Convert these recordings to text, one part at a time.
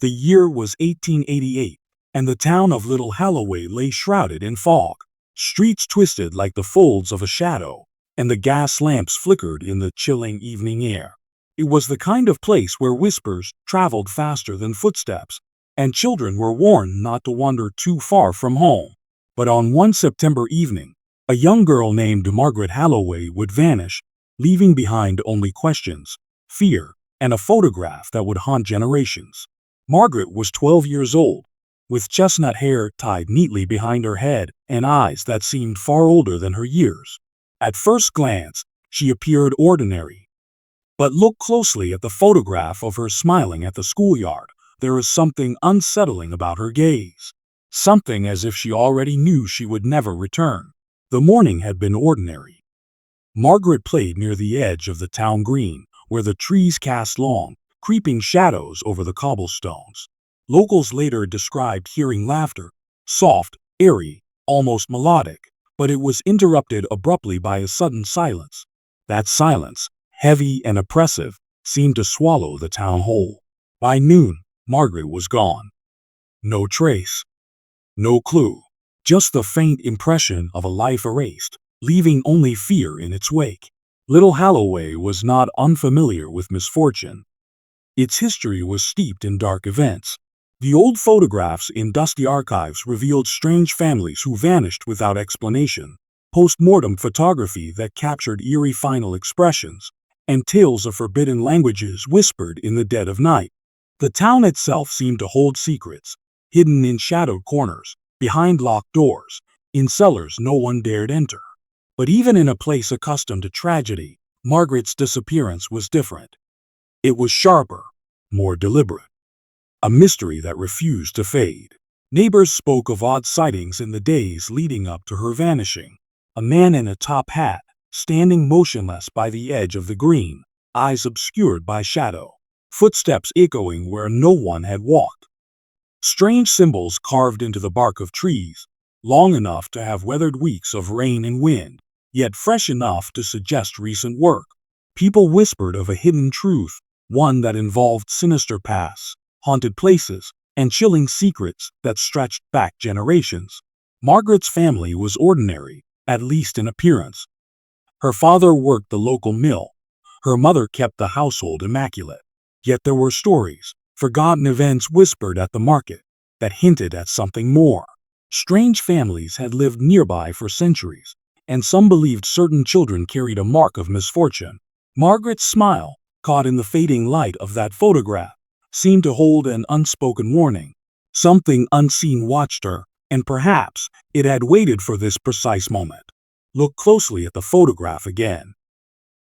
The year was 1888, and the town of Little Halloway lay shrouded in fog. Streets twisted like the folds of a shadow, and the gas lamps flickered in the chilling evening air. It was the kind of place where whispers traveled faster than footsteps, and children were warned not to wander too far from home. But on one September evening, a young girl named Margaret Halloway would vanish, leaving behind only questions, fear, and a photograph that would haunt generations. Margaret was 12 years old, with chestnut hair tied neatly behind her head and eyes that seemed far older than her years. At first glance, she appeared ordinary. But look closely at the photograph of her smiling at the schoolyard. There is something unsettling about her gaze. Something as if she already knew she would never return. The morning had been ordinary. Margaret played near the edge of the town green, where the trees cast long, creeping shadows over the cobblestones. Locals later described hearing laughter, soft, eerie, almost melodic, but it was interrupted abruptly by a sudden silence. That silence, heavy and oppressive, seemed to swallow the town whole. By noon, Margaret was gone. No trace. No clue. Just the faint impression of a life erased, leaving only fear in its wake. Little Halloway was not unfamiliar with misfortune. Its history was steeped in dark events. The old photographs in dusty archives revealed strange families who vanished without explanation, post-mortem photography that captured eerie final expressions, and tales of forbidden languages whispered in the dead of night. The town itself seemed to hold secrets, hidden in shadowed corners, behind locked doors, in cellars no one dared enter. But even in a place accustomed to tragedy, Margaret's disappearance was different. It was sharper, more deliberate. A mystery that refused to fade. Neighbors spoke of odd sightings in the days leading up to her vanishing. A man in a top hat, standing motionless by the edge of the green, eyes obscured by shadow, footsteps echoing where no one had walked. Strange symbols carved into the bark of trees, long enough to have weathered weeks of rain and wind, yet fresh enough to suggest recent work. People whispered of a hidden truth, one that involved sinister paths, haunted places, and chilling secrets that stretched back generations. Margaret's family was ordinary, at least in appearance. Her father worked the local mill. Her mother kept the household immaculate. Yet there were stories, forgotten events whispered at the market, that hinted at something more. Strange families had lived nearby for centuries, and some believed certain children carried a mark of misfortune. Margaret's smile, caught in the fading light of that photograph, seemed to hold an unspoken warning. Something unseen watched her, and perhaps it had waited for this precise moment. Look closely at the photograph again.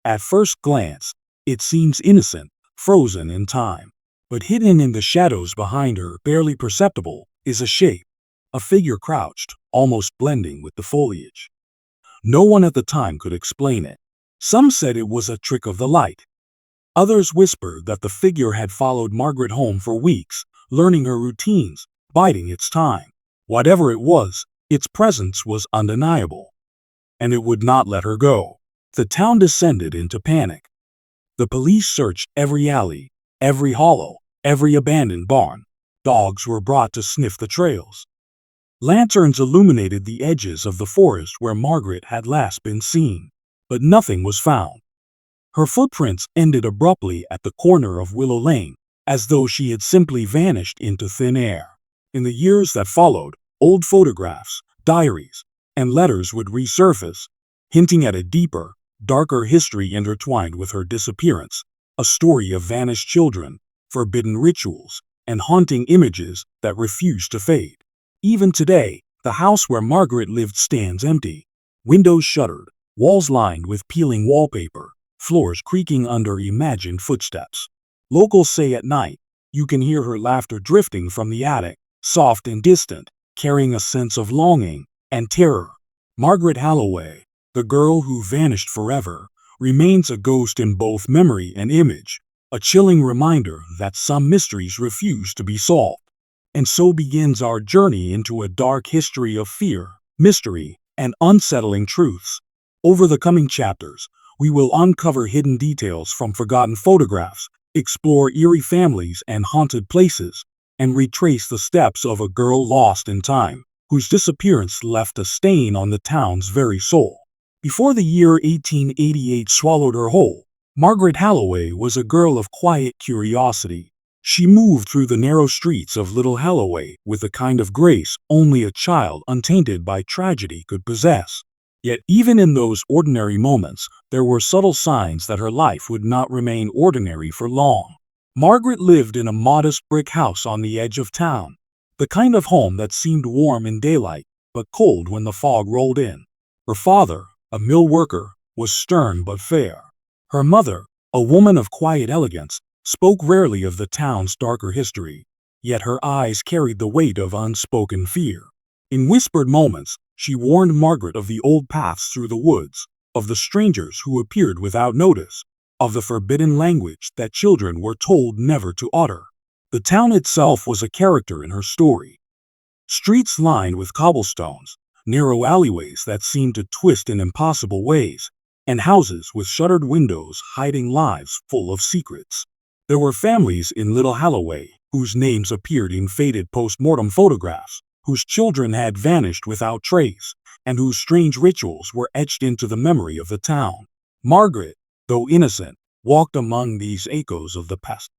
At first glance, it seems innocent, frozen in time. But hidden in the shadows behind her, barely perceptible, is a shape. A figure crouched, almost blending with the foliage. No one at the time could explain it. Some said it was a trick of the light. Others whispered that the figure had followed Margaret home for weeks, learning her routines, biding its time. Whatever it was, its presence was undeniable. And it would not let her go. The town descended into panic. The police searched every alley, every hollow, every abandoned barn. Dogs were brought to sniff the trails. Lanterns illuminated the edges of the forest where Margaret had last been seen. But nothing was found. Her footprints ended abruptly at the corner of Willow Lane, as though she had simply vanished into thin air. In the years that followed, old photographs, diaries, and letters would resurface, hinting at a deeper, darker history intertwined with her disappearance, a story of vanished children, forbidden rituals, and haunting images that refuse to fade. Even today, the house where Margaret lived stands empty, windows shuttered, walls lined with peeling wallpaper, floors creaking under imagined footsteps. Locals say at night, you can hear her laughter drifting from the attic, soft and distant, carrying a sense of longing and terror. Margaret Halloway, the girl who vanished forever, remains a ghost in both memory and image, a chilling reminder that some mysteries refuse to be solved. And so begins our journey into a dark history of fear, mystery, and unsettling truths. Over the coming chapters, we will uncover hidden details from forgotten photographs, explore eerie families and haunted places, and retrace the steps of a girl lost in time, whose disappearance left a stain on the town's very soul. Before the year 1888 swallowed her whole, Margaret Halloway was a girl of quiet curiosity. She moved through the narrow streets of Little Halloway with a kind of grace only a child untainted by tragedy could possess. Yet even in those ordinary moments, there were subtle signs that her life would not remain ordinary for long. Margaret lived in a modest brick house on the edge of town, the kind of home that seemed warm in daylight, but cold when the fog rolled in. Her father, a mill worker, was stern but fair. Her mother, a woman of quiet elegance, spoke rarely of the town's darker history, yet her eyes carried the weight of unspoken fear. In whispered moments, she warned Margaret of the old paths through the woods, of the strangers who appeared without notice, of the forbidden language that children were told never to utter. The town itself was a character in her story. Streets lined with cobblestones, narrow alleyways that seemed to twist in impossible ways, and houses with shuttered windows hiding lives full of secrets. There were families in Little Halloway whose names appeared in faded post-mortem photographs, whose children had vanished without trace, and whose strange rituals were etched into the memory of the town. Margaret, though innocent, walked among these echoes of the past.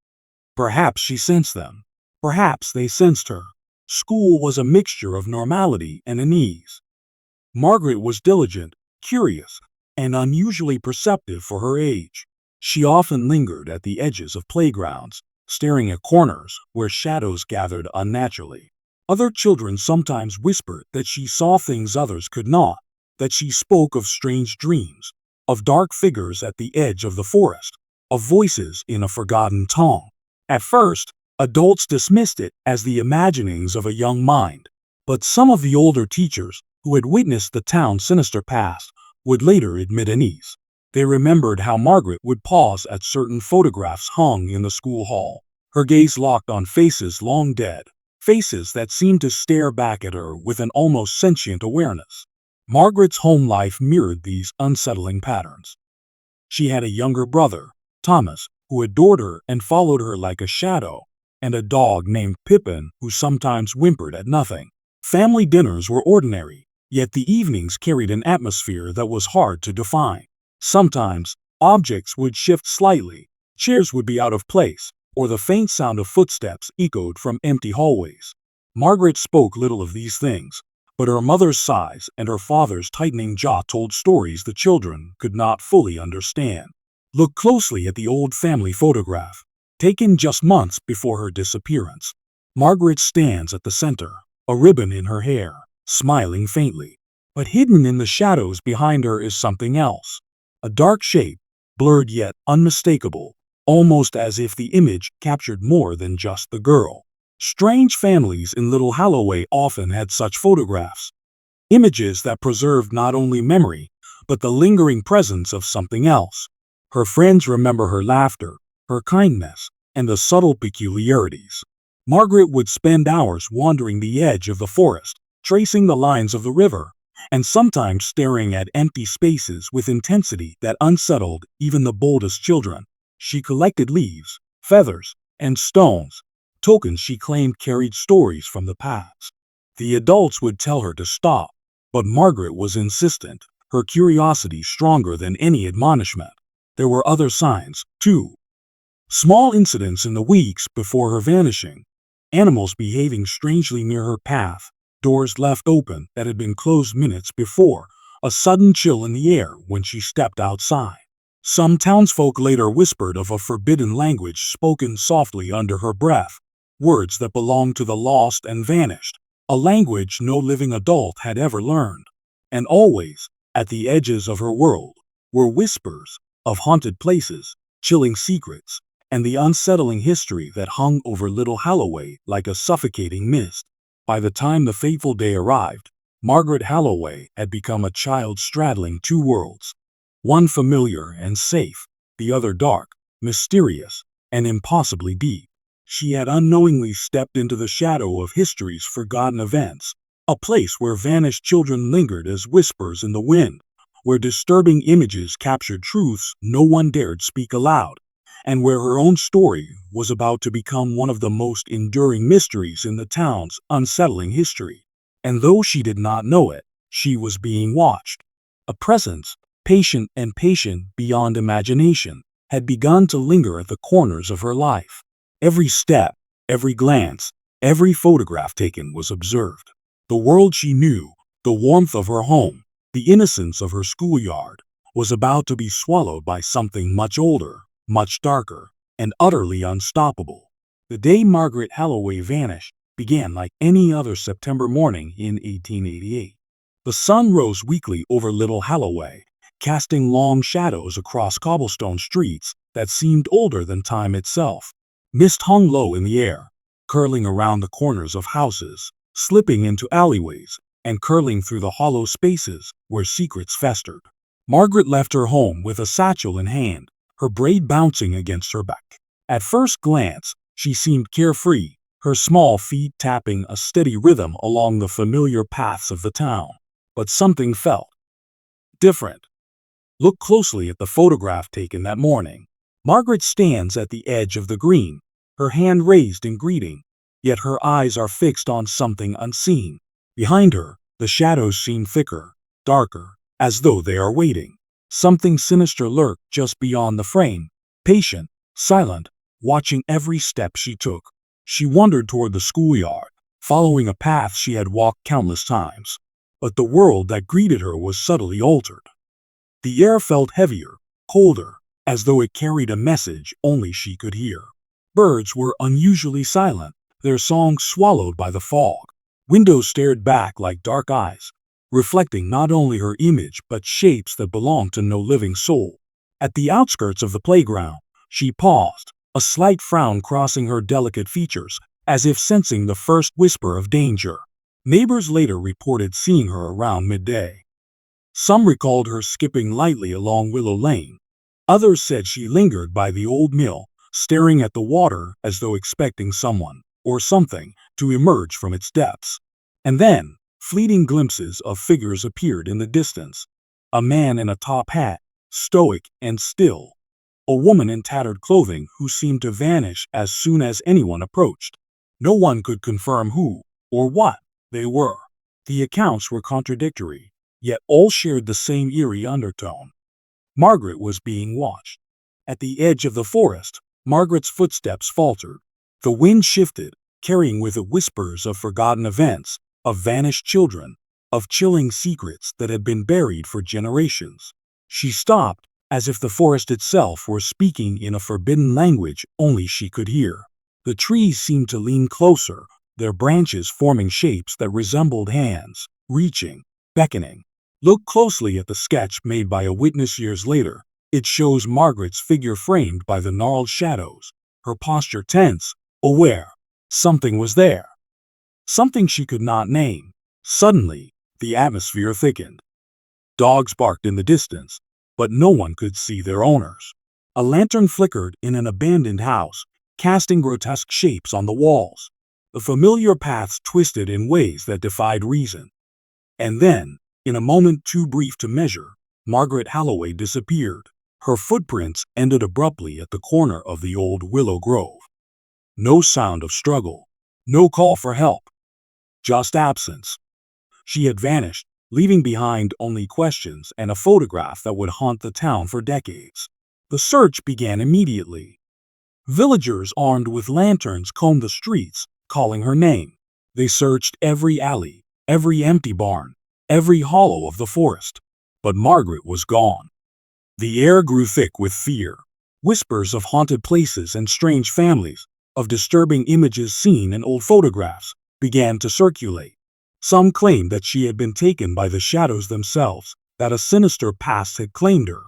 Perhaps she sensed them. Perhaps they sensed her. School was a mixture of normality and unease. Margaret was diligent, curious, and unusually perceptive for her age. She often lingered at the edges of playgrounds, staring at corners where shadows gathered unnaturally. Other children sometimes whispered that she saw things others could not, that she spoke of strange dreams, of dark figures at the edge of the forest, of voices in a forgotten tongue. At first, adults dismissed it as the imaginings of a young mind, but some of the older teachers, who had witnessed the town's sinister past, would later admit unease. They remembered how Margaret would pause at certain photographs hung in the school hall, her gaze locked on faces long dead, faces that seemed to stare back at her with an almost sentient awareness. Margaret's home life mirrored these unsettling patterns. She had a younger brother, Thomas, who adored her and followed her like a shadow, and a dog named Pippin who sometimes whimpered at nothing. Family dinners were ordinary, yet the evenings carried an atmosphere that was hard to define. Sometimes, objects would shift slightly, chairs would be out of place, or the faint sound of footsteps echoed from empty hallways. Margaret spoke little of these things, but her mother's sighs and her father's tightening jaw told stories the children could not fully understand. Look closely at the old family photograph, taken just months before her disappearance. Margaret stands at the center, a ribbon in her hair, smiling faintly. But hidden in the shadows behind her is something else. A dark shape, blurred yet unmistakable, almost as if the image captured more than just the girl. Strange families in Little Halloway often had such photographs. Images that preserved not only memory, but the lingering presence of something else. Her friends remember her laughter, her kindness, and the subtle peculiarities. Margaret would spend hours wandering the edge of the forest, tracing the lines of the river, and sometimes staring at empty spaces with intensity that unsettled even the boldest children. She collected leaves, feathers, and stones, tokens she claimed carried stories from the past. The adults would tell her to stop, but Margaret was insistent, her curiosity stronger than any admonishment. There were other signs, too. Small incidents in the weeks before her vanishing, animals behaving strangely near her path, doors left open that had been closed minutes before, a sudden chill in the air when she stepped outside. Some townsfolk later whispered of a forbidden language spoken softly under her breath, words that belonged to the lost and vanished, a language no living adult had ever learned. And always, at the edges of her world, were whispers of haunted places, chilling secrets, and the unsettling history that hung over Little Halloway like a suffocating mist. By the time the fateful day arrived, Margaret Halloway had become a child straddling two worlds. One familiar and safe, the other dark, mysterious, and impossibly deep. She had unknowingly stepped into the shadow of history's forgotten events, a place where vanished children lingered as whispers in the wind, where disturbing images captured truths no one dared speak aloud, and where her own story was about to become one of the most enduring mysteries in the town's unsettling history. And though she did not know it, she was being watched. A presence, patient and patient beyond imagination, had begun to linger at the corners of her life. Every step, every glance, every photograph taken was observed. The world she knew, the warmth of her home, the innocence of her schoolyard, was about to be swallowed by something much older, much darker, and utterly unstoppable. The day Margaret Halloway vanished began like any other September morning in 1888. The sun rose weakly over Little Halloway, casting long shadows across cobblestone streets that seemed older than time itself. Mist hung low in the air, curling around the corners of houses, slipping into alleyways, and curling through the hollow spaces where secrets festered. Margaret left her home with a satchel in hand, her braid bouncing against her back. At first glance, she seemed carefree, her small feet tapping a steady rhythm along the familiar paths of the town. But something felt different. Look closely at the photograph taken that morning. Margaret stands at the edge of the green, her hand raised in greeting, yet her eyes are fixed on something unseen. Behind her, the shadows seem thicker, darker, as though they are waiting. Something sinister lurked just beyond the frame, patient, silent, watching every step she took. She wandered toward the schoolyard, following a path she had walked countless times. But the world that greeted her was subtly altered. The air felt heavier, colder, as though it carried a message only she could hear. Birds were unusually silent, their songs swallowed by the fog. Windows stared back like dark eyes, reflecting not only her image but shapes that belonged to no living soul. At the outskirts of the playground, she paused, a slight frown crossing her delicate features, as if sensing the first whisper of danger. Neighbors later reported seeing her around midday. Some recalled her skipping lightly along Willow Lane. Others said she lingered by the old mill, staring at the water as though expecting someone, or something, to emerge from its depths. And then, fleeting glimpses of figures appeared in the distance. A man in a top hat, stoic and still. A woman in tattered clothing who seemed to vanish as soon as anyone approached. No one could confirm who, or what, they were. The accounts were contradictory, yet all shared the same eerie undertone. Margaret was being watched. At the edge of the forest, Margaret's footsteps faltered. The wind shifted, carrying with it whispers of forgotten events, of vanished children, of chilling secrets that had been buried for generations. She stopped, as if the forest itself were speaking in a forbidden language only she could hear. The trees seemed to lean closer, their branches forming shapes that resembled hands, reaching, beckoning. Look closely at the sketch made by a witness years later. It shows Margaret's figure framed by the gnarled shadows, her posture tense, aware. Something was there. Something she could not name. Suddenly, the atmosphere thickened. Dogs barked in the distance, but no one could see their owners. A lantern flickered in an abandoned house, casting grotesque shapes on the walls. The familiar paths twisted in ways that defied reason. And then, in a moment too brief to measure, Margaret Halloway disappeared. Her footprints ended abruptly at the corner of the old willow grove. No sound of struggle, no call for help, just absence. She had vanished, leaving behind only questions and a photograph that would haunt the town for decades. The search began immediately. Villagers armed with lanterns combed the streets, calling her name. They searched every alley, every empty barn, every hollow of the forest. But Margaret was gone. The air grew thick with fear. Whispers of haunted places and strange families, of disturbing images seen in old photographs, began to circulate. Some claimed that she had been taken by the shadows themselves, that a sinister past had claimed her.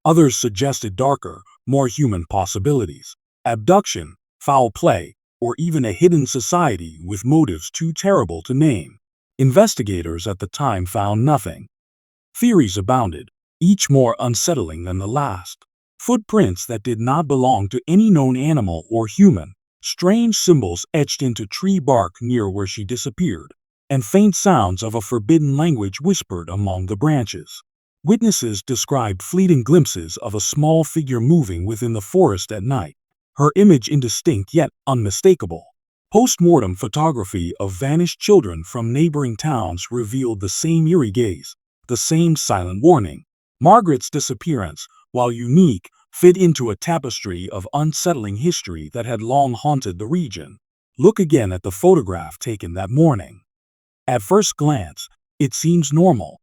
Others suggested darker, more human possibilities: abduction, foul play, or even a hidden society with motives too terrible to name. Investigators at the time found nothing. Theories abounded, each more unsettling than the last. Footprints that did not belong to any known animal or human, strange symbols etched into tree bark near where she disappeared, and faint sounds of a forbidden language whispered among the branches. Witnesses described fleeting glimpses of a small figure moving within the forest at night, her image indistinct yet unmistakable. Post-mortem photography of vanished children from neighboring towns revealed the same eerie gaze, the same silent warning. Margaret's disappearance, while unique, fit into a tapestry of unsettling history that had long haunted the region. Look again at the photograph taken that morning. At first glance, it seems normal.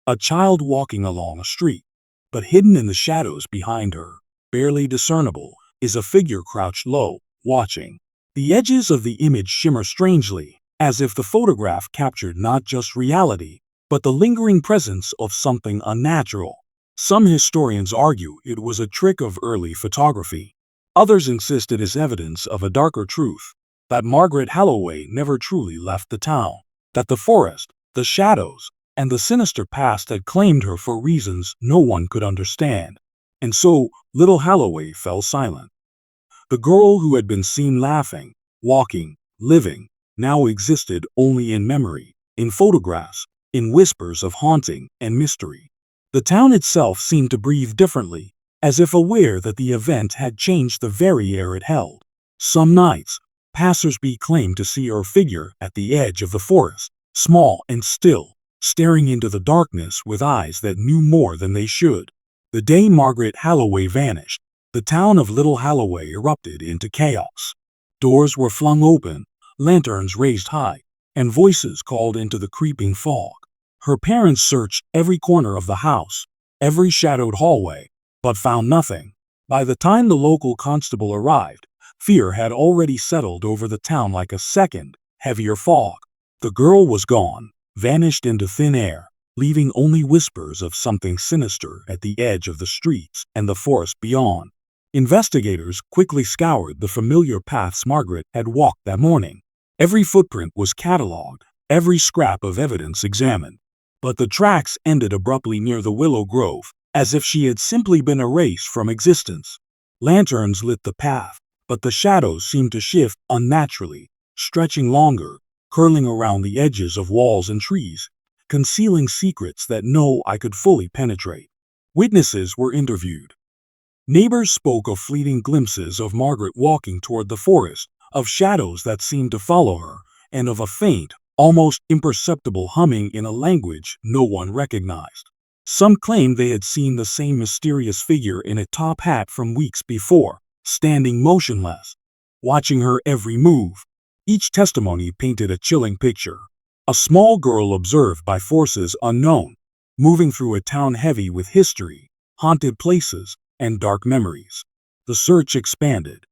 A child walking along a street. But hidden in the shadows behind her, barely discernible, is a figure crouched low, watching. The edges of the image shimmer strangely, as if the photograph captured not just reality, but the lingering presence of something unnatural. Some historians argue it was a trick of early photography. Others insist it is evidence of a darker truth, that Margaret Halloway never truly left the town, that the forest, the shadows, and the sinister past had claimed her for reasons no one could understand. And so, little Halloway fell silent. The girl who had been seen laughing, walking, living, now existed only in memory, in photographs, in whispers of haunting and mystery. The town itself seemed to breathe differently, as if aware that the event had changed the very air it held. Some nights, passers-by claimed to see her figure at the edge of the forest, small and still, staring into the darkness with eyes that knew more than they should. The day Margaret Halloway vanished, the town of Little Halloway erupted into chaos. Doors were flung open, lanterns raised high, and voices called into the creeping fog. Her parents searched every corner of the house, every shadowed hallway, but found nothing. By the time the local constable arrived, fear had already settled over the town like a second, heavier fog. The girl was gone, vanished into thin air, leaving only whispers of something sinister at the edge of the streets and the forest beyond. Investigators quickly scoured the familiar paths Margaret had walked that morning. Every footprint was catalogued, every scrap of evidence examined. But the tracks ended abruptly near the willow grove, as if she had simply been erased from existence. Lanterns lit the path, but the shadows seemed to shift unnaturally, stretching longer, curling around the edges of walls and trees, concealing secrets that no eye could fully penetrate. Witnesses were interviewed. Neighbors spoke of fleeting glimpses of Margaret walking toward the forest, of shadows that seemed to follow her, and of a faint, almost imperceptible humming in a language no one recognized. Some claimed they had seen the same mysterious figure in a top hat from weeks before, standing motionless, watching her every move. Each testimony painted a chilling picture. A small girl observed by forces unknown, moving through a town heavy with history, haunted places, and dark memories. The search expanded.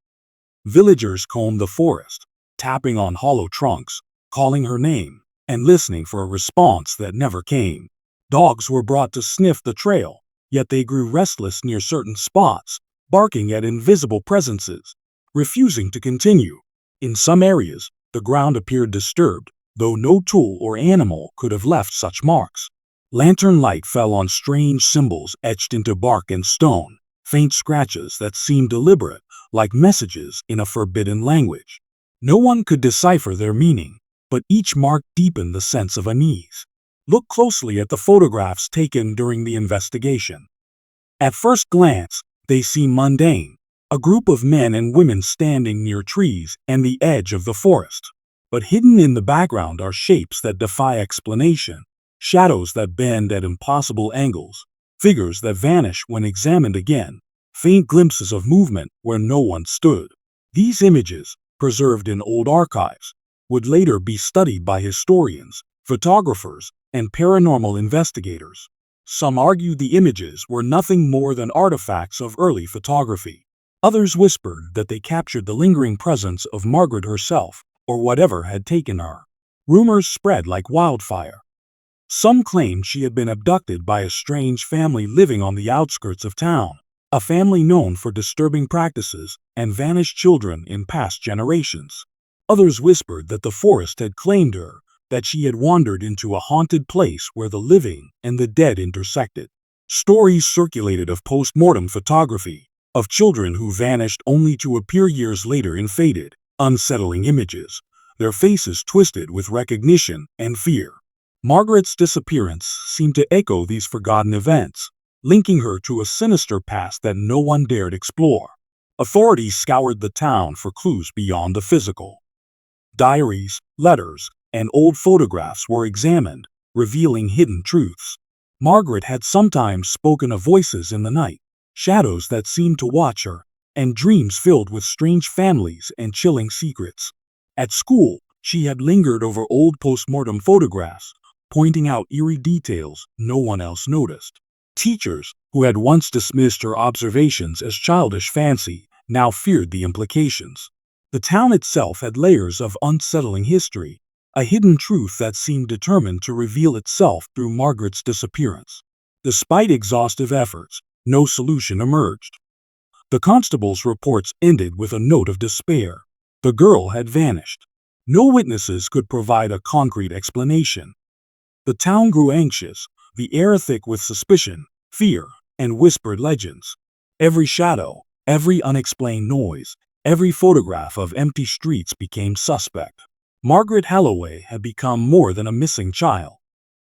Villagers combed the forest, tapping on hollow trunks, calling her name, and listening for a response that never came. Dogs were brought to sniff the trail, yet they grew restless near certain spots, barking at invisible presences, refusing to continue. In some areas, the ground appeared disturbed, though no tool or animal could have left such marks. Lantern light fell on strange symbols etched into bark and stone, faint scratches that seemed deliberate, like messages in a forbidden language. No one could decipher their meaning, but each mark deepened the sense of unease. Look closely at the photographs taken during the investigation. At first glance, they seem mundane, a group of men and women standing near trees and the edge of the forest. But hidden in the background are shapes that defy explanation, shadows that bend at impossible angles, figures that vanish when examined again, faint glimpses of movement where no one stood. These images, preserved in old archives, would later be studied by historians, photographers, and paranormal investigators. Some argued the images were nothing more than artifacts of early photography. Others whispered that they captured the lingering presence of Margaret herself, or whatever had taken her. Rumors spread like wildfire. Some claimed she had been abducted by a strange family living on the outskirts of town, a family known for disturbing practices and vanished children in past generations. Others whispered that the forest had claimed her, that she had wandered into a haunted place where the living and the dead intersected. Stories circulated of post-mortem photography, of children who vanished only to appear years later in faded, unsettling images, their faces twisted with recognition and fear. Margaret's disappearance seemed to echo these forgotten events, linking her to a sinister past that no one dared explore. Authorities scoured the town for clues beyond the physical. Diaries, letters, and old photographs were examined, revealing hidden truths. Margaret had sometimes spoken of voices in the night, shadows that seemed to watch her, and dreams filled with strange families and chilling secrets. At school, she had lingered over old postmortem photographs, pointing out eerie details no one else noticed. Teachers, who had once dismissed her observations as childish fancy, now feared the implications. The town itself had layers of unsettling history, a hidden truth that seemed determined to reveal itself through Margaret's disappearance. Despite exhaustive efforts, no solution emerged. The constable's reports ended with a note of despair. The girl had vanished. No witnesses could provide a concrete explanation. The town grew anxious, the air thick with suspicion, fear, and whispered legends. Every shadow, every unexplained noise, every photograph of empty streets became suspect. Margaret Halloway had become more than a missing child.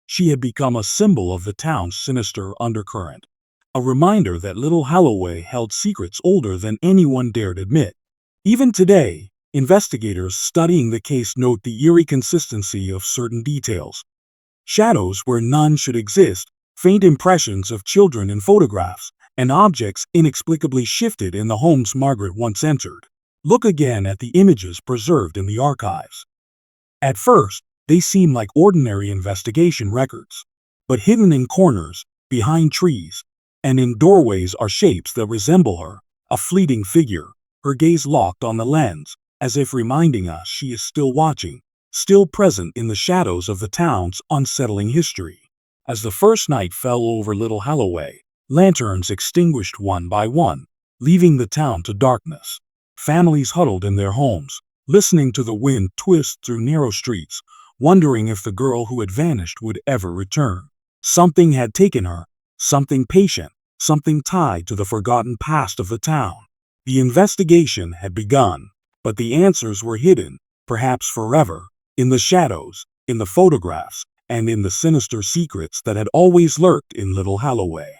She had become a symbol of the town's sinister undercurrent, a reminder that little Halloway held secrets older than anyone dared admit. Even today, investigators studying the case note the eerie consistency of certain details. Shadows where none should exist, faint impressions of children in photographs, and objects inexplicably shifted in the homes Margaret once entered. Look again at the images preserved in the archives. At first, they seem like ordinary investigation records. But hidden in corners, behind trees, and in doorways are shapes that resemble her, a fleeting figure, her gaze locked on the lens, as if reminding us she is still watching, still present in the shadows of the town's unsettling history. As the first night fell over Little Halloway, lanterns extinguished one by one, leaving the town to darkness. Families huddled in their homes, listening to the wind twist through narrow streets, wondering if the girl who had vanished would ever return. Something had taken her, something patient, something tied to the forgotten past of the town. The investigation had begun, but the answers were hidden, perhaps forever, in the shadows, in the photographs, and in the sinister secrets that had always lurked in Little Halloway.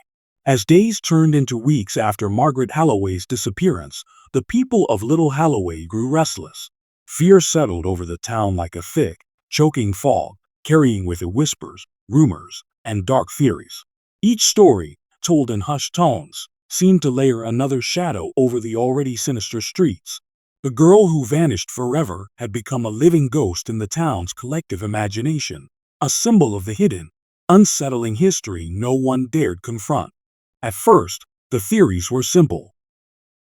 As days turned into weeks after Margaret Halloway's disappearance, the people of Little Halloway grew restless. Fear settled over the town like a thick, choking fog, carrying with it whispers, rumors, and dark theories. Each story, told in hushed tones, seemed to layer another shadow over the already sinister streets. The girl who vanished forever had become a living ghost in the town's collective imagination, a symbol of the hidden, unsettling history no one dared confront. At first, the theories were simple.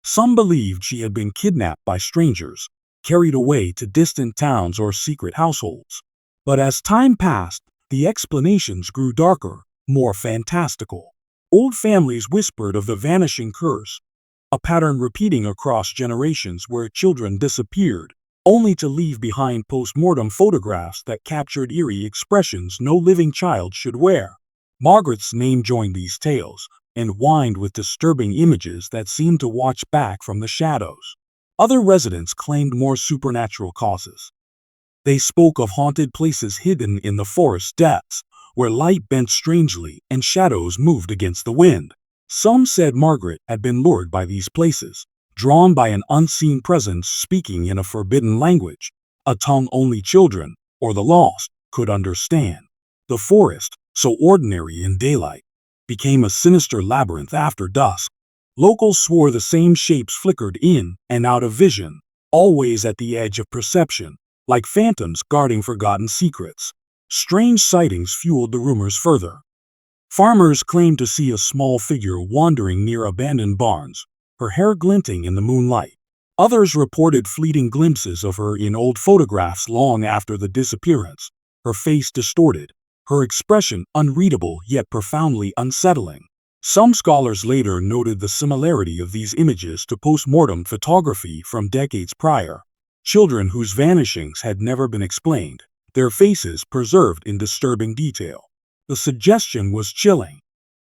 Some believed she had been kidnapped by strangers, carried away to distant towns or secret households. But as time passed, the explanations grew darker, more fantastical. Old families whispered of the vanishing curse, a pattern repeating across generations where children disappeared, only to leave behind post-mortem photographs that captured eerie expressions no living child should wear. Margaret's name joined these tales, entwined with disturbing images that seemed to watch back from the shadows. Other residents claimed more supernatural causes. They spoke of haunted places hidden in the forest depths, where light bent strangely and shadows moved against the wind. Some said Margaret had been lured by these places, drawn by an unseen presence speaking in a forbidden language, a tongue only children, or the lost, could understand. The forest, so ordinary in daylight, became a sinister labyrinth after dusk. Locals swore the same shapes flickered in and out of vision, always at the edge of perception, like phantoms guarding forgotten secrets. Strange sightings fueled the rumors further. Farmers claimed to see a small figure wandering near abandoned barns, her hair glinting in the moonlight. Others reported fleeting glimpses of her in old photographs long after the disappearance, her face distorted, her expression unreadable yet profoundly unsettling. Some scholars later noted the similarity of these images to post-mortem photography from decades prior. Children whose vanishings had never been explained, their faces preserved in disturbing detail. The suggestion was chilling.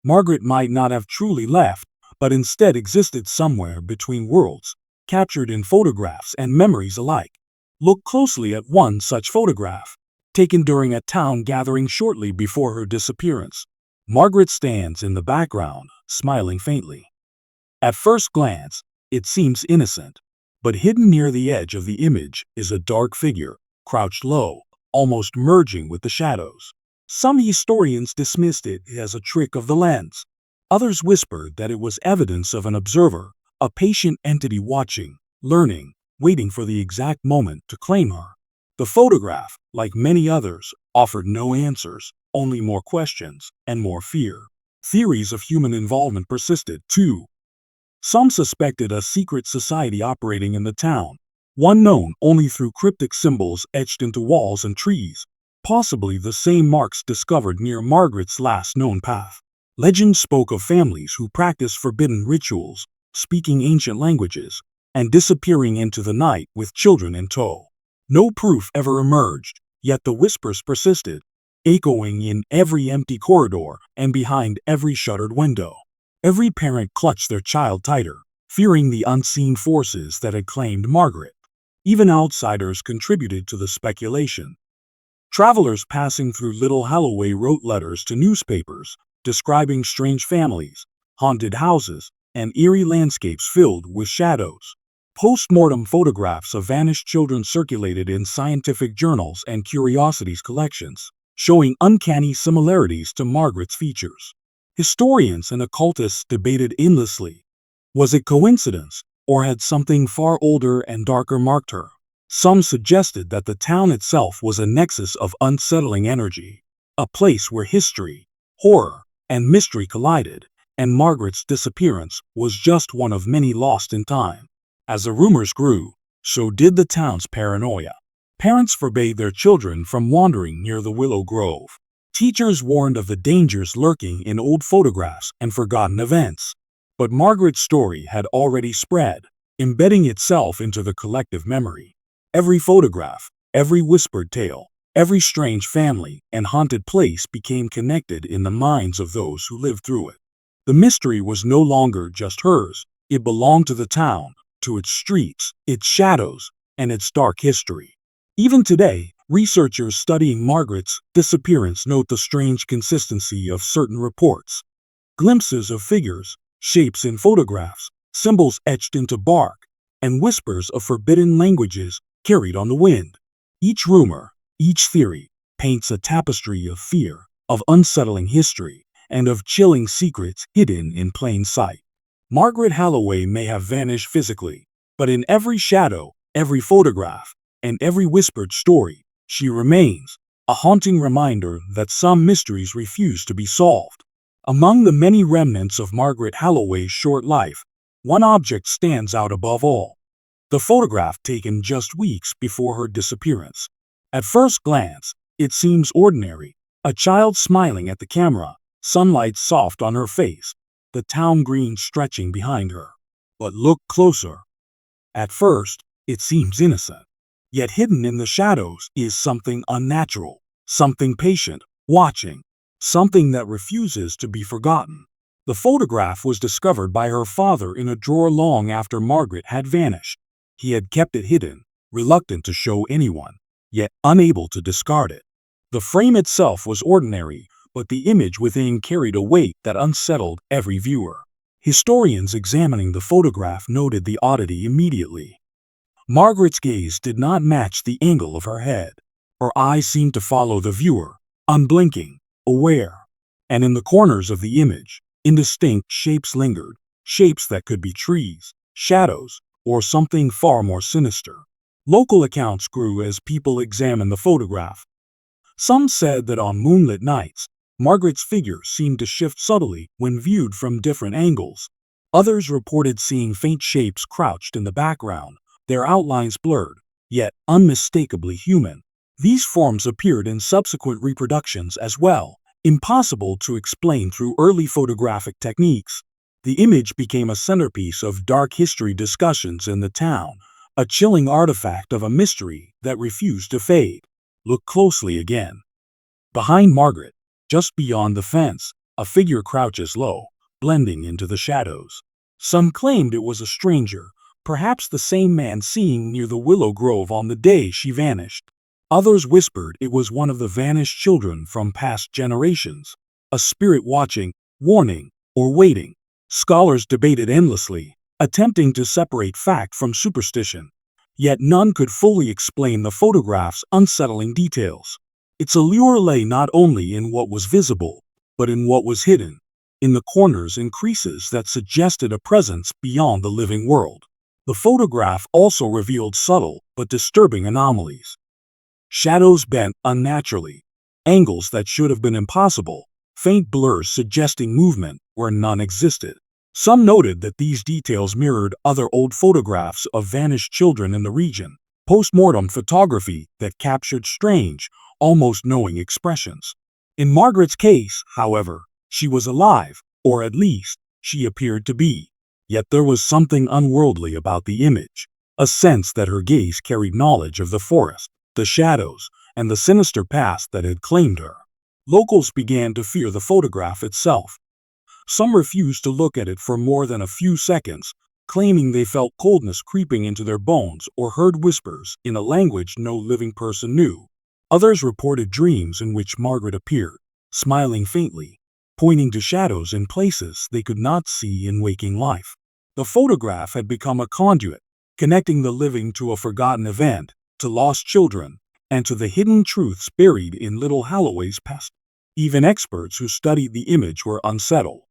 Margaret might not have truly left, but instead existed somewhere between worlds, captured in photographs and memories alike. Look closely at one such photograph. taken during a town gathering shortly before her disappearance. Margaret stands in the background, smiling faintly. At first glance, it seems innocent, but hidden near the edge of the image is a dark figure, crouched low, almost merging with the shadows. Some historians dismissed it as a trick of the lens. Others whispered that it was evidence of an observer, a patient entity watching, learning, waiting for the exact moment to claim her. The photograph, like many others, offered no answers, only more questions and more fear. Theories of human involvement persisted, too. Some suspected a secret society operating in the town, one known only through cryptic symbols etched into walls and trees, possibly the same marks discovered near Margaret's last known path. Legend spoke of families who practiced forbidden rituals, speaking ancient languages, and disappearing into the night with children in tow. No proof ever emerged, yet the whispers persisted, echoing in every empty corridor and behind every shuttered window. Every parent clutched their child tighter, fearing the unseen forces that had claimed Margaret. Even outsiders contributed to the speculation. Travelers passing through Little Halloway wrote letters to newspapers, describing strange families, haunted houses, and eerie landscapes filled with shadows. Post-mortem photographs of vanished children circulated in scientific journals and curiosities collections, showing uncanny similarities to Margaret's features. Historians and occultists debated endlessly. Was it coincidence, or had something far older and darker marked her? Some suggested that the town itself was a nexus of unsettling energy, a place where history, horror, and mystery collided, and Margaret's disappearance was just one of many lost in time. As the rumors grew, so did the town's paranoia. Parents forbade their children from wandering near the Willow Grove. Teachers warned of the dangers lurking in old photographs and forgotten events. But Margaret's story had already spread, embedding itself into the collective memory. Every photograph, every whispered tale, every strange family and haunted place became connected in the minds of those who lived through it. The mystery was no longer just hers, it belonged to the town, to its streets, its shadows, and its dark history. Even today, researchers studying Margaret's disappearance note the strange consistency of certain reports. Glimpses of figures, shapes in photographs, symbols etched into bark, and whispers of forbidden languages carried on the wind. Each rumor, each theory, paints a tapestry of fear, of unsettling history, and of chilling secrets hidden in plain sight. Margaret Halloway may have vanished physically, but in every shadow, every photograph, and every whispered story, she remains, a haunting reminder that some mysteries refuse to be solved. Among the many remnants of Margaret Halloway's short life, one object stands out above all. The photograph taken just weeks before her disappearance. At first glance, it seems ordinary, a child smiling at the camera, sunlight soft on her face, the town green stretching behind her. But look closer. At first, it seems innocent. Yet hidden in the shadows is something unnatural, something patient, watching, something that refuses to be forgotten. The photograph was discovered by her father in a drawer long after Margaret had vanished. He had kept it hidden, reluctant to show anyone, yet unable to discard it. The frame itself was ordinary, but the image within carried a weight that unsettled every viewer. Historians examining the photograph noted the oddity immediately. Margaret's gaze did not match the angle of her head. Her eyes seemed to follow the viewer, unblinking, aware. And in the corners of the image, indistinct shapes lingered, shapes that could be trees, shadows, or something far more sinister. Local accounts grew as people examined the photograph. Some said that on moonlit nights, Margaret's figure seemed to shift subtly when viewed from different angles. Others reported seeing faint shapes crouched in the background, their outlines blurred, yet unmistakably human. These forms appeared in subsequent reproductions as well, impossible to explain through early photographic techniques. The image became a centerpiece of dark history discussions in the town, a chilling artifact of a mystery that refused to fade. Look closely again. Behind Margaret, just beyond the fence, a figure crouches low, blending into the shadows. Some claimed it was a stranger, perhaps the same man seen near the Willow Grove on the day she vanished. Others whispered it was one of the vanished children from past generations, a spirit watching, warning, or waiting. Scholars debated endlessly, attempting to separate fact from superstition. Yet none could fully explain the photograph's unsettling details. Its allure lay not only in what was visible, but in what was hidden, in the corners and creases that suggested a presence beyond the living world. The photograph also revealed subtle but disturbing anomalies. Shadows bent unnaturally, angles that should have been impossible, faint blurs suggesting movement where none existed. Some noted that these details mirrored other old photographs of vanished children in the region, post-mortem photography that captured strange, almost knowing expressions. In Margaret's case, however, she was alive, or at least, she appeared to be. Yet there was something unworldly about the image, a sense that her gaze carried knowledge of the forest, the shadows, and the sinister past that had claimed her. Locals began to fear the photograph itself. Some refused to look at it for more than a few seconds, claiming they felt coldness creeping into their bones or heard whispers in a language no living person knew. Others reported dreams in which Margaret appeared, smiling faintly, pointing to shadows in places they could not see in waking life. The photograph had become a conduit, connecting the living to a forgotten event, to lost children, and to the hidden truths buried in little Halloway's past. Even experts who studied the image were unsettled.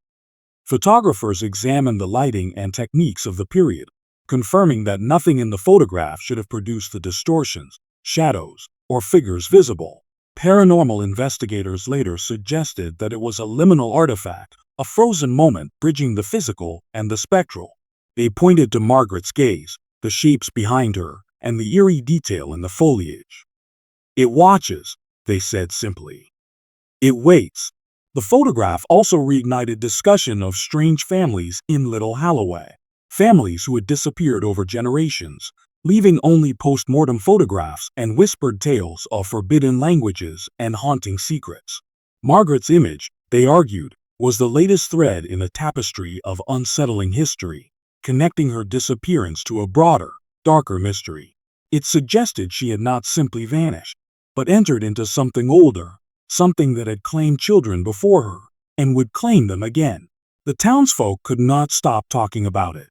Photographers examined the lighting and techniques of the period, confirming that nothing in the photograph should have produced the distortions, shadows, or figures visible. Paranormal investigators later suggested that it was a liminal artifact, a frozen moment bridging the physical and the spectral. They pointed to Margaret's gaze, the shapes behind her, and the eerie detail in the foliage. "It watches," they said simply. "It waits." The photograph also reignited discussion of strange families in Little Halloway, families who had disappeared over generations, leaving only post-mortem photographs and whispered tales of forbidden languages and haunting secrets. Margaret's image, they argued, was the latest thread in a tapestry of unsettling history, connecting her disappearance to a broader, darker mystery. It suggested she had not simply vanished, but entered into something older, something that had claimed children before her, and would claim them again. The townsfolk could not stop talking about it.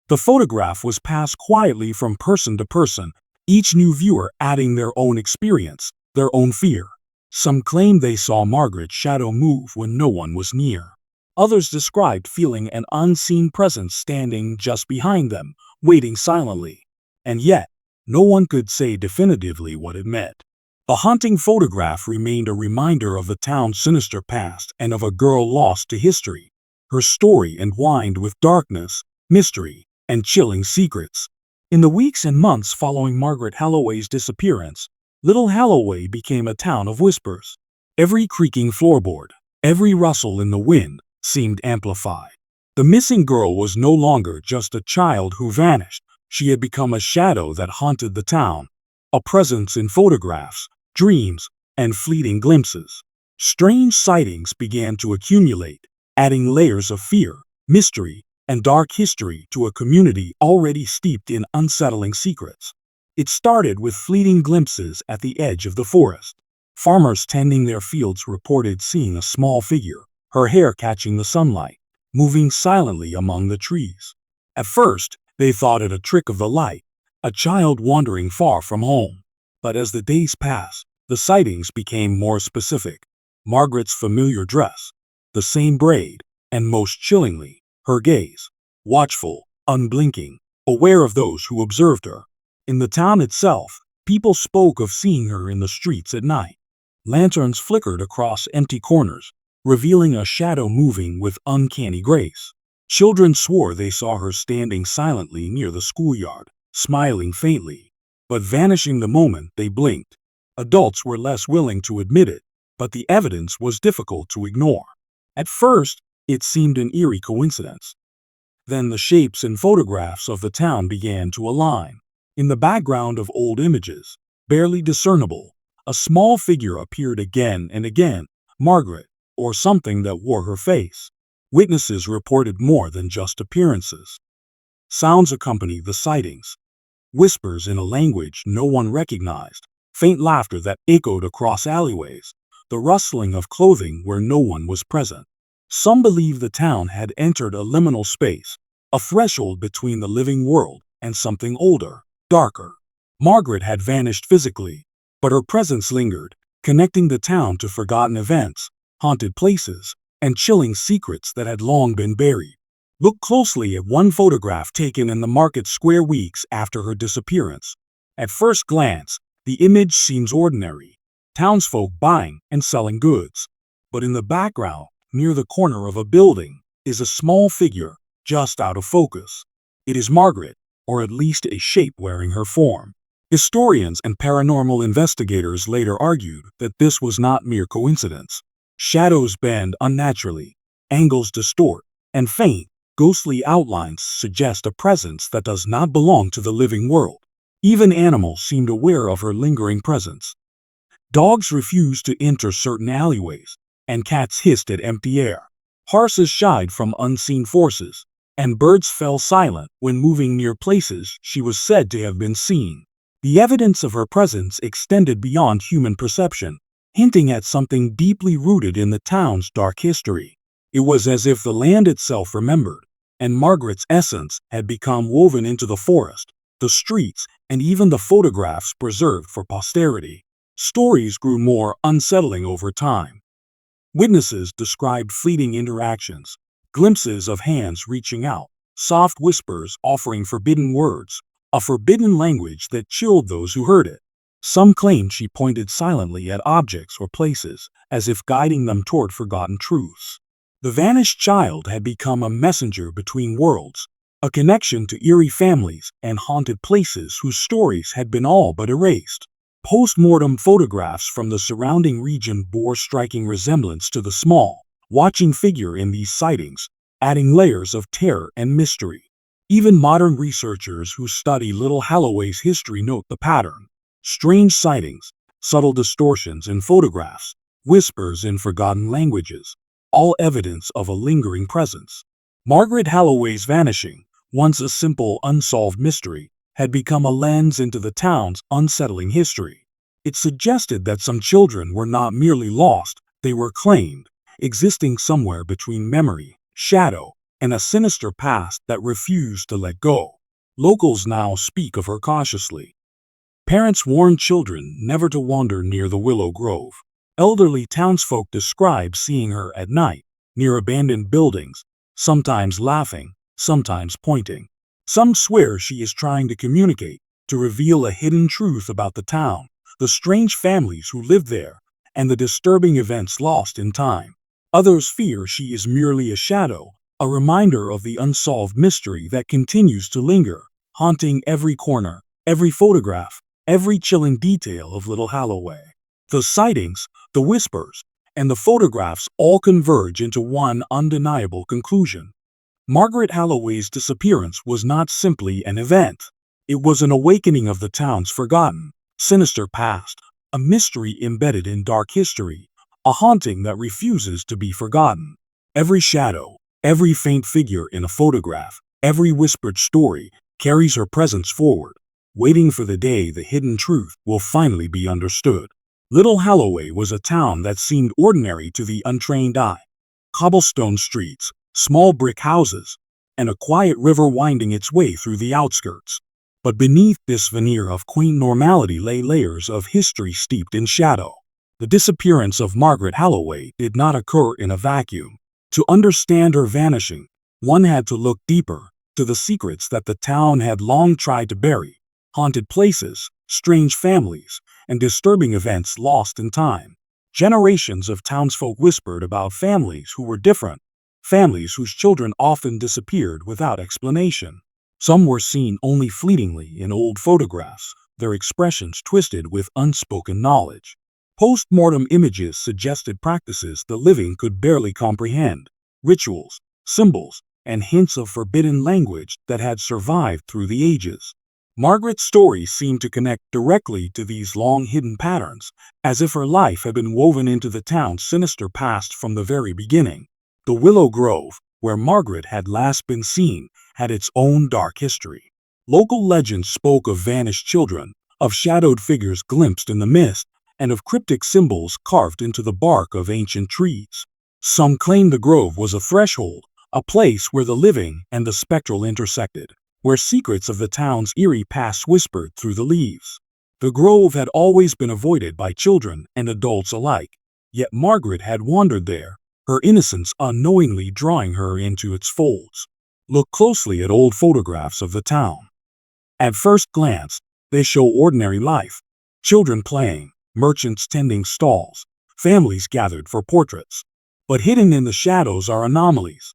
The photograph was passed quietly from person to person, each new viewer adding their own experience, their own fear. Some claimed they saw Margaret's shadow move when no one was near. Others described feeling an unseen presence standing just behind them, waiting silently. And yet, no one could say definitively what it meant. The haunting photograph remained a reminder of the town's sinister past and of a girl lost to history, her story entwined with darkness, mystery, and chilling secrets. In the weeks and months following Margaret Halloway's disappearance, Little Halloway became a town of whispers. Every creaking floorboard, every rustle in the wind seemed amplified. The missing girl was no longer just a child who vanished. She had become a shadow that haunted the town, a presence in photographs, dreams, and fleeting glimpses. Strange sightings began to accumulate, adding layers of fear, mystery, and dark history to a community already steeped in unsettling secrets. It started with fleeting glimpses at the edge of the forest. Farmers tending their fields reported seeing a small figure, her hair catching the sunlight, moving silently among the trees. At first, they thought it a trick of the light, a child wandering far from home. But as the days passed, the sightings became more specific. Margaret's familiar dress, the same braid, and most chillingly, her gaze, watchful, unblinking, aware of those who observed her. In the town itself, people spoke of seeing her in the streets at night. Lanterns flickered across empty corners, revealing a shadow moving with uncanny grace. Children swore they saw her standing silently near the schoolyard, smiling faintly, but vanishing the moment they blinked. Adults were less willing to admit it, but the evidence was difficult to ignore. At first, it seemed an eerie coincidence. Then the shapes and photographs of the town began to align. In the background of old images, barely discernible, a small figure appeared again and again, Margaret, or something that wore her face. Witnesses reported more than just appearances. Sounds accompanied the sightings. Whispers in a language no one recognized, faint laughter that echoed across alleyways, the rustling of clothing where no one was present. Some believe the town had entered a liminal space, a threshold between the living world and something older, darker. Margaret had vanished physically, but her presence lingered, connecting the town to forgotten events, haunted places, and chilling secrets that had long been buried. Look closely at one photograph taken in the market square weeks after her disappearance. At first glance, the image seems ordinary, townsfolk buying and selling goods. But in the background, near the corner of a building, is a small figure, just out of focus. It is Margaret, or at least a shape wearing her form. Historians and paranormal investigators later argued that this was not mere coincidence. Shadows bend unnaturally, angles distort, and faint, ghostly outlines suggest a presence that does not belong to the living world. Even animals seemed aware of her lingering presence. Dogs refused to enter certain alleyways, and cats hissed at empty air. Horses shied from unseen forces, and birds fell silent when moving near places she was said to have been seen. The evidence of her presence extended beyond human perception, hinting at something deeply rooted in the town's dark history. It was as if the land itself remembered, and Margaret's essence had become woven into the forest, the streets, and even the photographs preserved for posterity. Stories grew more unsettling over time. Witnesses described fleeting interactions, glimpses of hands reaching out, soft whispers offering forbidden words, a forbidden language that chilled those who heard it. Some claimed she pointed silently at objects or places, as if guiding them toward forgotten truths. The vanished child had become a messenger between worlds, a connection to eerie families and haunted places whose stories had been all but erased. Post-mortem photographs from the surrounding region bore striking resemblance to the small, watching figure in these sightings, adding layers of terror and mystery. Even modern researchers who study Little Halloway's history note the pattern. Strange sightings, subtle distortions in photographs, whispers in forgotten languages, all evidence of a lingering presence. Margaret Halloway's vanishing, once a simple unsolved mystery, had become a lens into the town's unsettling history. It suggested that some children were not merely lost, they were claimed, existing somewhere between memory, shadow, and a sinister past that refused to let go. Locals now speak of her cautiously. Parents warn children never to wander near the Willow Grove. Elderly townsfolk describe seeing her at night, near abandoned buildings, sometimes laughing, sometimes pointing. Some swear she is trying to communicate, to reveal a hidden truth about the town, the strange families who lived there, and the disturbing events lost in time. Others fear she is merely a shadow, a reminder of the unsolved mystery that continues to linger, haunting every corner, every photograph, every chilling detail of Little Halloway. The sightings, the whispers, and the photographs all converge into one undeniable conclusion. Margaret Halloway's disappearance was not simply an event. It was an awakening of the town's forgotten, sinister past, a mystery embedded in dark history, a haunting that refuses to be forgotten. Every shadow, every faint figure in a photograph, every whispered story carries her presence forward, waiting for the day the hidden truth will finally be understood. Little Halloway was a town that seemed ordinary to the untrained eye. Cobblestone streets, small brick houses, and a quiet river winding its way through the outskirts. But beneath this veneer of quaint normality lay layers of history steeped in shadow. The disappearance of Margaret Halloway did not occur in a vacuum. To understand her vanishing, one had to look deeper, to the secrets that the town had long tried to bury, haunted places, strange families, and disturbing events lost in time. Generations of townsfolk whispered about families who were different, families whose children often disappeared without explanation. Some were seen only fleetingly in old photographs, their expressions twisted with unspoken knowledge. Post-mortem images suggested practices the living could barely comprehend, rituals, symbols, and hints of forbidden language that had survived through the ages. Margaret's story seemed to connect directly to these long-hidden patterns, as if her life had been woven into the town's sinister past from the very beginning. The Willow Grove, where Margaret had last been seen, had its own dark history. Local legends spoke of vanished children, of shadowed figures glimpsed in the mist, and of cryptic symbols carved into the bark of ancient trees. Some claim the grove was a threshold, a place where the living and the spectral intersected, where secrets of the town's eerie past whispered through the leaves. The grove had always been avoided by children and adults alike, yet Margaret had wandered there, her innocence unknowingly drawing her into its folds. Look closely at old photographs of the town. At first glance, they show ordinary life: children playing, merchants tending stalls, families gathered for portraits. But hidden in the shadows are anomalies,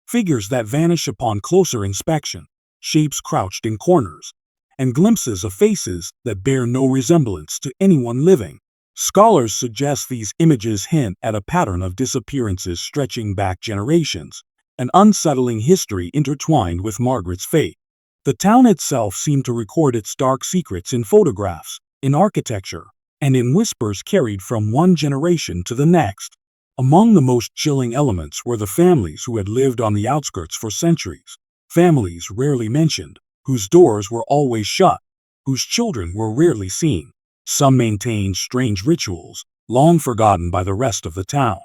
figures that vanish upon closer inspection, shapes crouched in corners, and glimpses of faces that bear no resemblance to anyone living. Scholars suggest these images hint at a pattern of disappearances stretching back generations, an unsettling history intertwined with Margaret's fate. The town itself seemed to record its dark secrets in photographs, in architecture, and in whispers carried from one generation to the next. Among the most chilling elements were the families who had lived on the outskirts for centuries, families rarely mentioned, whose doors were always shut, whose children were rarely seen. Some maintained strange rituals, long forgotten by the rest of the town.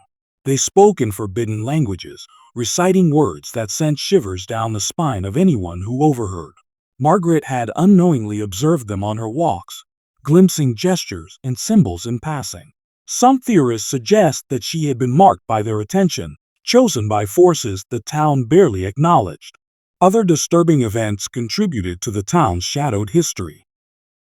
They spoke in forbidden languages, reciting words that sent shivers down the spine of anyone who overheard. Margaret had unknowingly observed them on her walks, glimpsing gestures and symbols in passing. Some theorists suggest that she had been marked by their attention, chosen by forces the town barely acknowledged. Other disturbing events contributed to the town's shadowed history.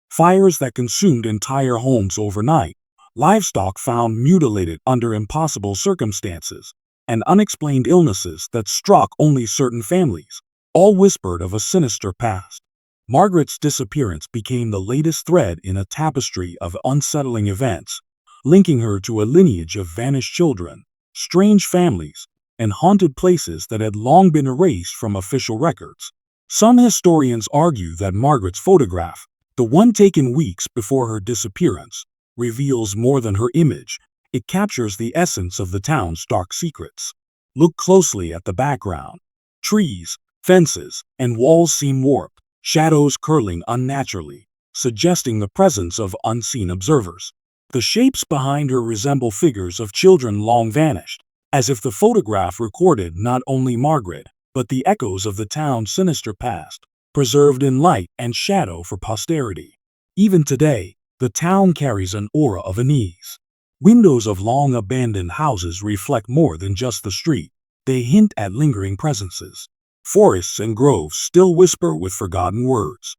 Fires that consumed entire homes overnight, livestock found mutilated under impossible circumstances, and unexplained illnesses that struck only certain families, all whispered of a sinister past. Margaret's disappearance became the latest thread in a tapestry of unsettling events, linking her to a lineage of vanished children, strange families, and haunted places that had long been erased from official records. Some historians argue that Margaret's photograph, the one taken weeks before her disappearance, reveals more than her image. It captures the essence of the town's dark secrets. Look closely at the background. Trees, fences, and walls seem warped, shadows curling unnaturally, suggesting the presence of unseen observers. The shapes behind her resemble figures of children long vanished, as if the photograph recorded not only Margaret, but the echoes of the town's sinister past, preserved in light and shadow for posterity. Even today, the town carries an aura of unease. Windows of long abandoned houses reflect more than just the street. They hint at lingering presences. Forests and groves still whisper with forgotten words.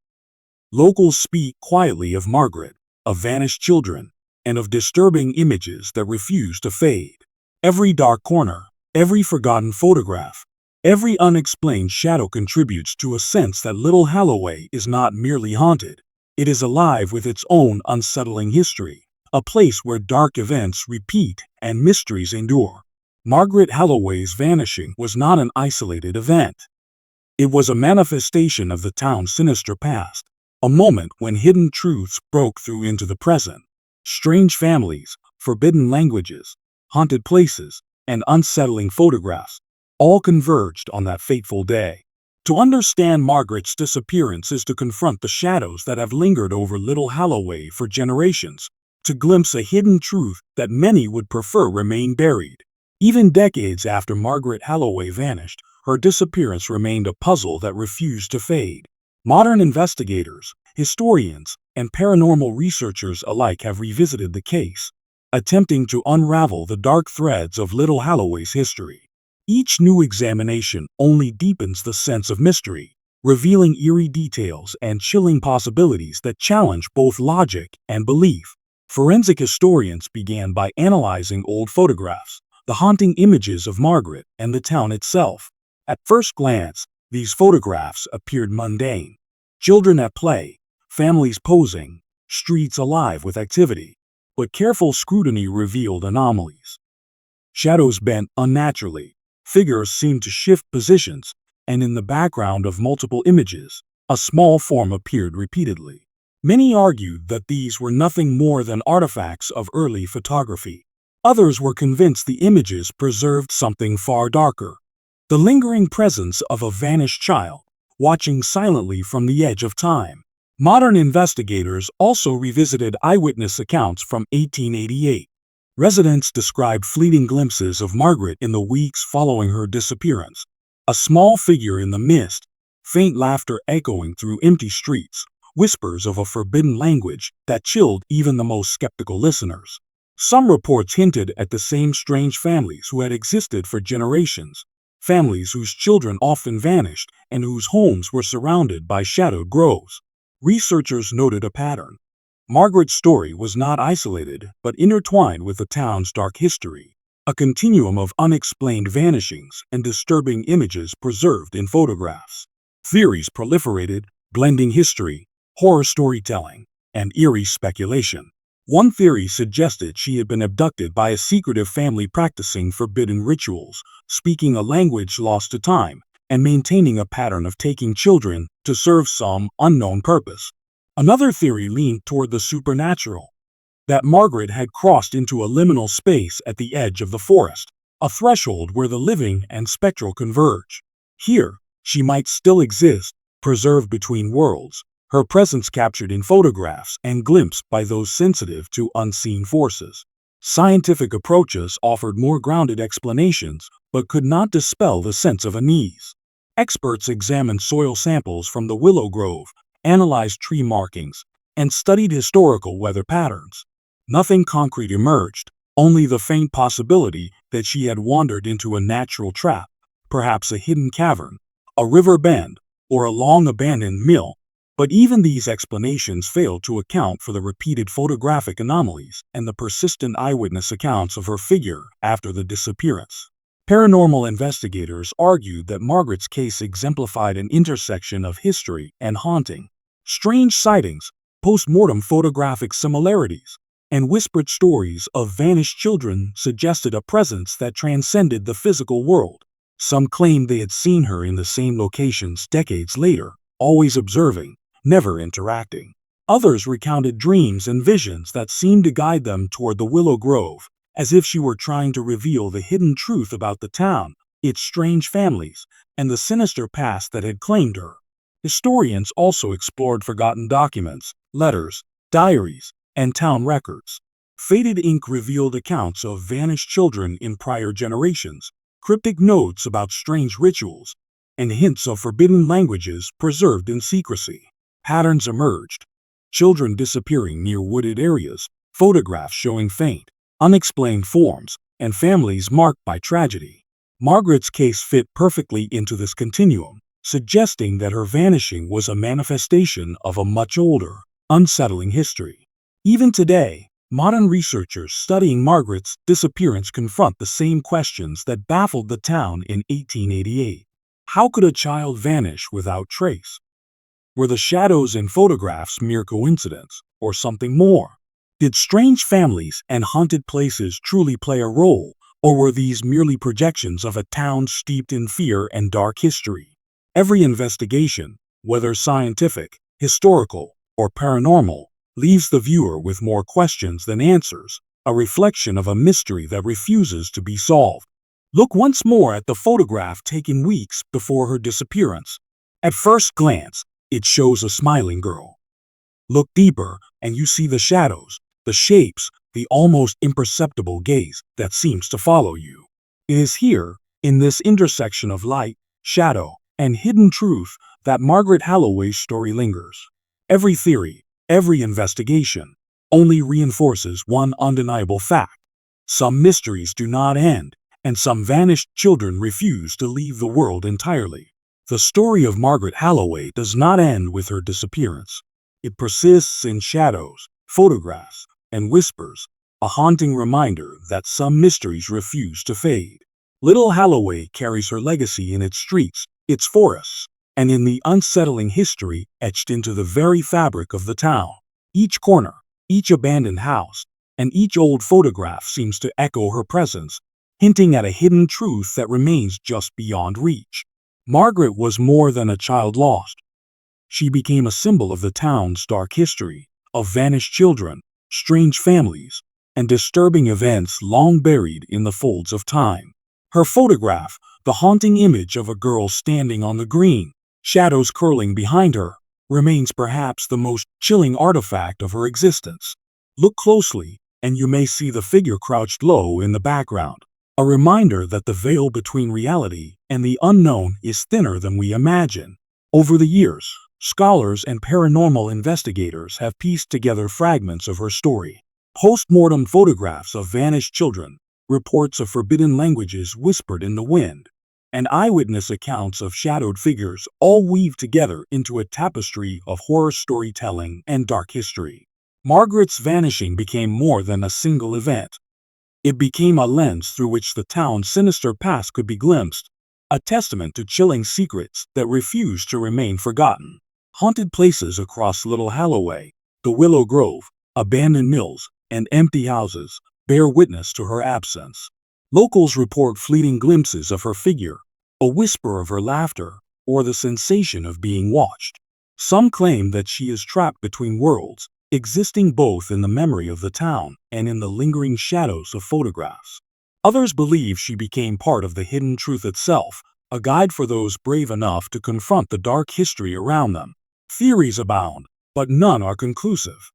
Locals speak quietly of Margaret, of vanished children, and of disturbing images that refuse to fade. Every dark corner, every forgotten photograph, every unexplained shadow contributes to a sense that Little Halloway is not merely haunted. It is alive with its own unsettling history, a place where dark events repeat and mysteries endure. Margaret Halloway's vanishing was not an isolated event. It was a manifestation of the town's sinister past, a moment when hidden truths broke through into the present. Strange families, forbidden languages, haunted places, and unsettling photographs all converged on that fateful day. To understand Margaret's disappearance is to confront the shadows that have lingered over Little Halloway for generations, to glimpse a hidden truth that many would prefer remain buried. Even decades after Margaret Halloway vanished, her disappearance remained a puzzle that refused to fade. Modern investigators, historians, and paranormal researchers alike have revisited the case, attempting to unravel the dark threads of Little Halloway's history. Each new examination only deepens the sense of mystery, revealing eerie details and chilling possibilities that challenge both logic and belief. Forensic historians began by analyzing old photographs, the haunting images of Margaret and the town itself. At first glance, these photographs appeared mundane. Children at play, families posing, streets alive with activity. But careful scrutiny revealed anomalies. Shadows bent unnaturally, figures seemed to shift positions, and in the background of multiple images, a small form appeared repeatedly. Many argued that these were nothing more than artifacts of early photography. Others were convinced the images preserved something far darker: the lingering presence of a vanished child, watching silently from the edge of time. Modern investigators also revisited eyewitness accounts from 1888. Residents described fleeting glimpses of Margaret in the weeks following her disappearance. A small figure in the mist, faint laughter echoing through empty streets, whispers of a forbidden language that chilled even the most skeptical listeners. Some reports hinted at the same strange families who had existed for generations, families whose children often vanished and whose homes were surrounded by shadowed groves. Researchers noted a pattern. Margaret's story was not isolated but intertwined with the town's dark history, a continuum of unexplained vanishings and disturbing images preserved in photographs. Theories proliferated, blending history, horror storytelling, and eerie speculation. One theory suggested she had been abducted by a secretive family practicing forbidden rituals, speaking a language lost to time, and maintaining a pattern of taking children to serve some unknown purpose. Another theory leaned toward the supernatural, that Margaret had crossed into a liminal space at the edge of the forest, a threshold where the living and spectral converge. Here, she might still exist, preserved between worlds, her presence captured in photographs and glimpsed by those sensitive to unseen forces. Scientific approaches offered more grounded explanations, but could not dispel the sense of unease. Experts examined soil samples from the willow grove, analyzed tree markings, and studied historical weather patterns. Nothing concrete emerged, only the faint possibility that she had wandered into a natural trap, perhaps a hidden cavern, a river bend, or a long-abandoned mill. But even these explanations failed to account for the repeated photographic anomalies and the persistent eyewitness accounts of her figure after the disappearance. Paranormal investigators argued that Margaret's case exemplified an intersection of history and haunting. Strange sightings, post-mortem photographic similarities, and whispered stories of vanished children suggested a presence that transcended the physical world. Some claimed they had seen her in the same locations decades later, always observing, never interacting. Others recounted dreams and visions that seemed to guide them toward the Willow Grove, as if she were trying to reveal the hidden truth about the town, its strange families, and the sinister past that had claimed her. Historians also explored forgotten documents, letters, diaries, and town records. Faded ink revealed accounts of vanished children in prior generations, cryptic notes about strange rituals, and hints of forbidden languages preserved in secrecy. Patterns emerged. Children disappearing near wooded areas, photographs showing faint, unexplained forms, and families marked by tragedy. Margaret's case fit perfectly into this continuum, suggesting that her vanishing was a manifestation of a much older, unsettling history. Even today, modern researchers studying Margaret's disappearance confront the same questions that baffled the town in 1888. How could a child vanish without trace? Were the shadows in photographs mere coincidence, or something more? Did strange families and haunted places truly play a role, or were these merely projections of a town steeped in fear and dark history? Every investigation, whether scientific, historical, or paranormal, leaves the viewer with more questions than answers, a reflection of a mystery that refuses to be solved. Look once more at the photograph taken weeks before her disappearance. At first glance, it shows a smiling girl. Look deeper, and you see the shadows, the shapes, the almost imperceptible gaze that seems to follow you. It is here, in this intersection of light, shadow, and hidden truth, that Margaret Halloway's story lingers. Every theory, every investigation, only reinforces one undeniable fact. Some mysteries do not end, and some vanished children refuse to leave the world entirely. The story of Margaret Halloway does not end with her disappearance. It persists in shadows, photographs, and whispers, a haunting reminder that some mysteries refuse to fade. Little Halloway carries her legacy in its streets, its forests, and in the unsettling history etched into the very fabric of the town. Each corner, each abandoned house, and each old photograph seems to echo her presence, hinting at a hidden truth that remains just beyond reach. Margaret was more than a child lost. She became a symbol of the town's dark history, of vanished children, strange families, and disturbing events long buried in the folds of time. Her photograph, the haunting image of a girl standing on the green, shadows curling behind her, remains perhaps the most chilling artifact of her existence. Look closely, and you may see the figure crouched low in the background, a reminder that the veil between reality and the unknown is thinner than we imagine. Over the years, scholars and paranormal investigators have pieced together fragments of her story. Post-mortem photographs of vanished children, reports of forbidden languages whispered in the wind, and eyewitness accounts of shadowed figures all weave together into a tapestry of horror storytelling and dark history. Margaret's vanishing became more than a single event. It became a lens through which the town's sinister past could be glimpsed, a testament to chilling secrets that refuse to remain forgotten. Haunted places across Little Halloway, the Willow Grove, abandoned mills, and empty houses bear witness to her absence. Locals report fleeting glimpses of her figure, a whisper of her laughter, or the sensation of being watched. Some claim that she is trapped between worlds, existing both in the memory of the town and in the lingering shadows of photographs. Others believe she became part of the hidden truth itself, a guide for those brave enough to confront the dark history around them. Theories abound, but none are conclusive.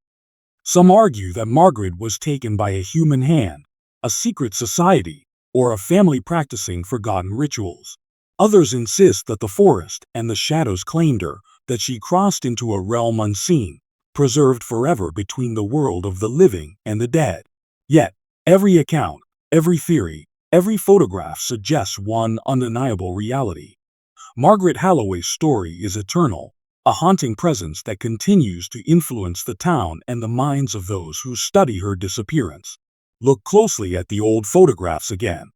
Some argue that Margaret was taken by a human hand, a secret society, or a family practicing forgotten rituals. Others insist that the forest and the shadows claimed her, that she crossed into a realm unseen, preserved forever between the world of the living and the dead. Yet, every account, every theory, every photograph suggests one undeniable reality. Margaret Halloway's story is eternal, a haunting presence that continues to influence the town and the minds of those who study her disappearance. Look closely at the old photographs again.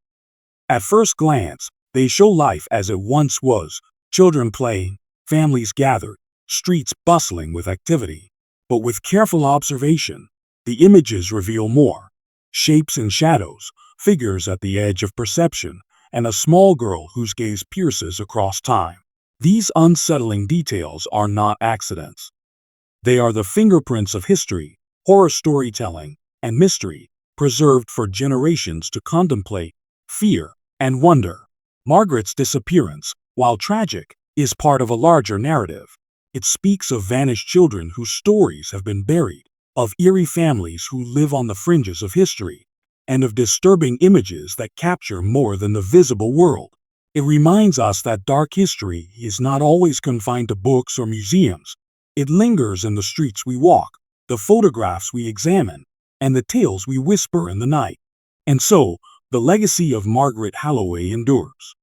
At first glance, they show life as it once was, children playing, families gathered, streets bustling with activity. But with careful observation, the images reveal more. Shapes and shadows, figures at the edge of perception, and a small girl whose gaze pierces across time. These unsettling details are not accidents. They are the fingerprints of history, horror storytelling, and mystery, preserved for generations to contemplate, fear, and wonder. Margaret's disappearance, while tragic, is part of a larger narrative. It speaks of vanished children whose stories have been buried, of eerie families who live on the fringes of history, and of disturbing images that capture more than the visible world. It reminds us that dark history is not always confined to books or museums. It lingers in the streets we walk, the photographs we examine, and the tales we whisper in the night. And so, the legacy of Margaret Halloway endures.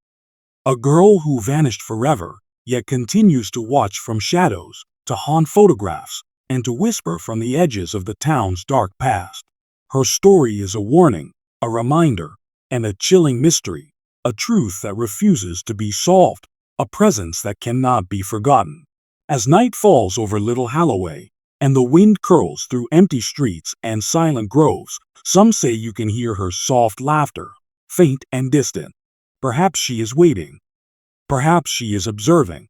A girl who vanished forever, yet continues to watch from shadows, to haunt photographs, and to whisper from the edges of the town's dark past. Her story is a warning, a reminder, and a chilling mystery, a truth that refuses to be solved, a presence that cannot be forgotten. As night falls over Little Halloway, and the wind curls through empty streets and silent groves, some say you can hear her soft laughter, faint and distant. Perhaps she is waiting. Perhaps she is observing.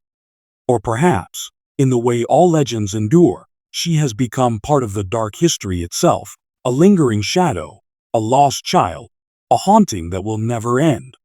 Or perhaps, in the way all legends endure, she has become part of the dark history itself, a lingering shadow, a lost child, a haunting that will never end.